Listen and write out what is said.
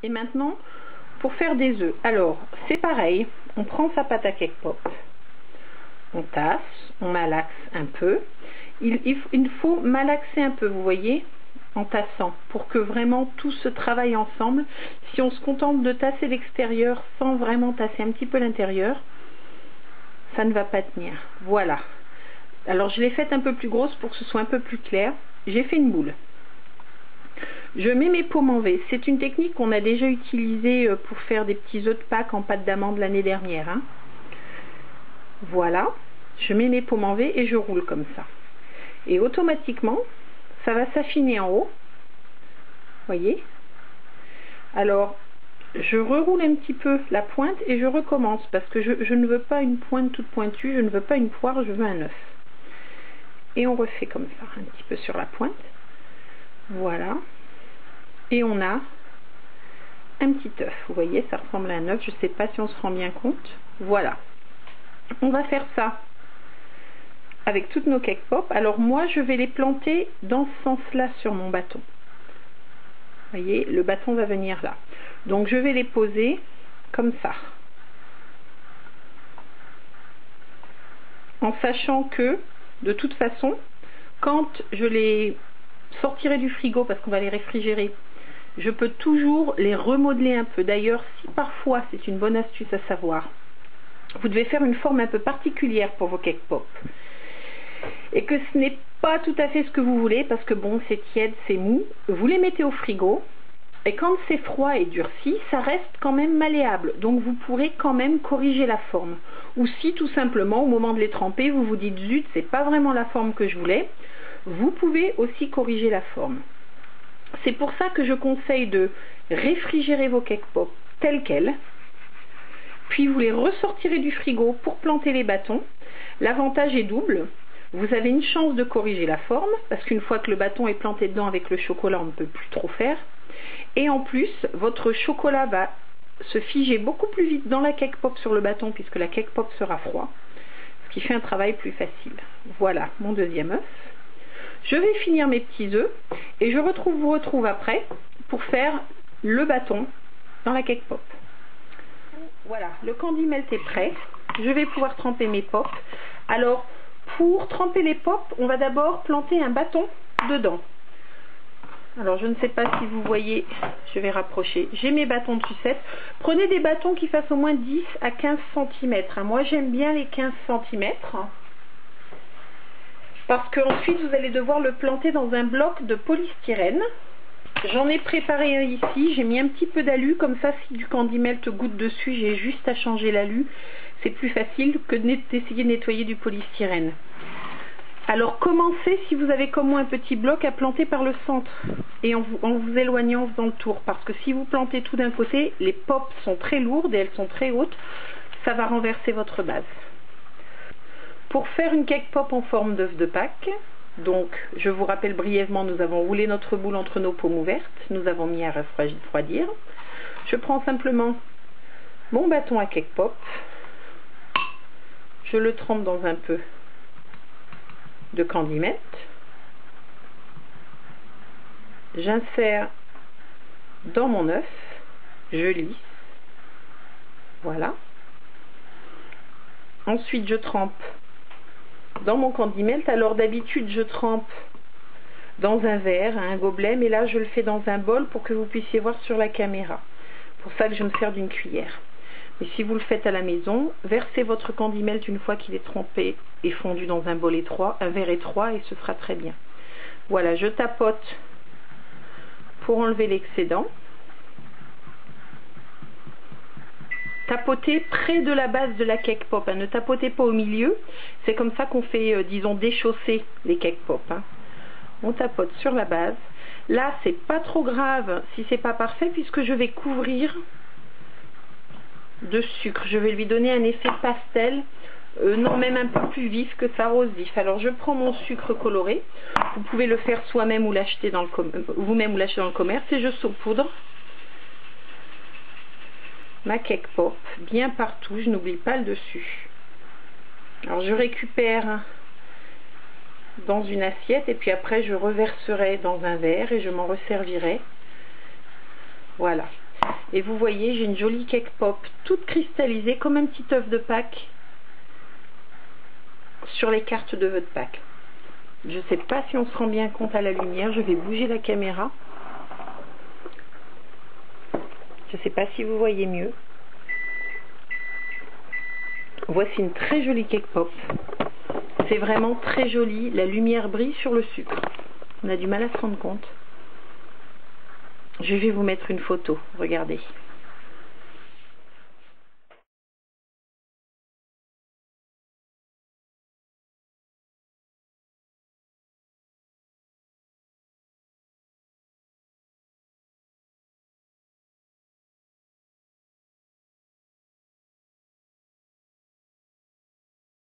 Et maintenant, pour faire des œufs, alors c'est pareil, on prend sa pâte à cake pop, on tasse, on malaxe un peu. Il faut malaxer un peu, vous voyez, en tassant, pour que vraiment tout se travaille ensemble. Si on se contente de tasser l'extérieur sans vraiment tasser un petit peu l'intérieur, ça ne va pas tenir. Voilà. Alors je l'ai faite un peu plus grosse pour que ce soit un peu plus clair. J'ai fait une boule. Je mets mes pommes en V. C'est une technique qu'on a déjà utilisée pour faire des petits œufs de Pâques en pâte d'amande l'année dernière. Hein. Voilà. Je mets mes pommes en V et je roule comme ça. Et automatiquement, ça va s'affiner en haut. Voyez? Alors, je reroule un petit peu la pointe et je recommence parce que je ne veux pas une pointe toute pointue, je ne veux pas une poire, je veux un œuf. Et on refait comme ça, un petit peu sur la pointe. Voilà. Et on a un petit œuf. Vous voyez, ça ressemble à un œuf. Je ne sais pas si on se rend bien compte. Voilà. On va faire ça avec toutes nos cake pop. Alors moi, je vais les planter dans ce sens-là sur mon bâton. Vous voyez, le bâton va venir là. Donc je vais les poser comme ça. En sachant que, de toute façon, quand je les sortirai du frigo, parce qu'on va les réfrigérer, je peux toujours les remodeler un peu. D'ailleurs, si parfois, c'est une bonne astuce à savoir, vous devez faire une forme un peu particulière pour vos cake pop. Et que ce n'est pas tout à fait ce que vous voulez, parce que bon, c'est tiède, c'est mou. Vous les mettez au frigo, et quand c'est froid et durci, ça reste quand même malléable. Donc vous pourrez quand même corriger la forme. Ou si tout simplement, au moment de les tremper, vous vous dites, zut, c'est pas vraiment la forme que je voulais, vous pouvez aussi corriger la forme. C'est pour ça que je conseille de réfrigérer vos cake pop tels quels, puis vous les ressortirez du frigo pour planter les bâtons. L'avantage est double. Vous avez une chance de corriger la forme, parce qu'une fois que le bâton est planté dedans avec le chocolat, on ne peut plus trop faire. Et en plus, votre chocolat va se figer beaucoup plus vite dans la cake pop sur le bâton, puisque la cake pop sera froid, ce qui fait un travail plus facile. Voilà mon deuxième œuf. Je vais finir mes petits œufs, et je vous retrouve après pour faire le bâton dans la cake pop. Voilà, le candy melt est prêt. Je vais pouvoir tremper mes pops. Alors, pour tremper les pops, on va d'abord planter un bâton dedans. Alors, je ne sais pas si vous voyez, je vais rapprocher. J'ai mes bâtons de sucette. Prenez des bâtons qui fassent au moins 10 à 15 cm. Moi, j'aime bien les 15 cm. Parce qu'ensuite, vous allez devoir le planter dans un bloc de polystyrène. J'en ai préparé un ici. J'ai mis un petit peu d'alu. Comme ça, si du candy melt goutte dessus, j'ai juste à changer l'alu. C'est plus facile que d'essayer de nettoyer du polystyrène. Alors commencez, si vous avez comme moi un petit bloc, à planter par le centre et en vous éloignant en faisant le tour, parce que si vous plantez tout d'un côté, les pops sont très lourdes et elles sont très hautes, ça va renverser votre base. Pour faire une cake pop en forme d'œuf de Pâques, donc je vous rappelle brièvement, nous avons roulé notre boule entre nos paumes ouvertes, nous avons mis à refroidir. Je prends simplement mon bâton à cake pop, je le trempe dans un peu de candy melt, j'insère dans mon œuf, je lisse, voilà. Ensuite je trempe dans mon candy melt. Alors d'habitude je trempe dans un verre, un gobelet, mais là je le fais dans un bol pour que vous puissiez voir sur la caméra. Pour ça que je me sers d'une cuillère. Mais si vous le faites à la maison, versez votre candy melt une fois qu'il est trempé et fondu dans un bol étroit, un verre étroit, et ce sera très bien. Voilà, je tapote pour enlever l'excédent. Tapotez près de la base de la cake pop, hein. Ne tapotez pas au milieu, c'est comme ça qu'on fait, disons, déchausser les cake pop. Hein. On tapote sur la base. Là, c'est pas trop grave si c'est pas parfait, puisque je vais couvrir de sucre. Je vais lui donner un effet pastel, non, même un peu plus vif que ça, rose vif. Alors je prends mon sucre coloré. Vous pouvez le faire soi-même ou l'acheter dans le commerce, et je saupoudre ma cake pop bien partout. Je n'oublie pas le dessus. Alors je récupère dans une assiette et puis après je reverserai dans un verre et je m'en resservirai. Voilà. Et vous voyez, j'ai une jolie cake pop, toute cristallisée, comme un petit œuf de Pâques sur les cartes de vœux de Pâques. Je ne sais pas si on se rend bien compte à la lumière, je vais bouger la caméra. Je ne sais pas si vous voyez mieux. Voici une très jolie cake pop. C'est vraiment très joli, la lumière brille sur le sucre. On a du mal à se rendre compte. Je vais vous mettre une photo, regardez.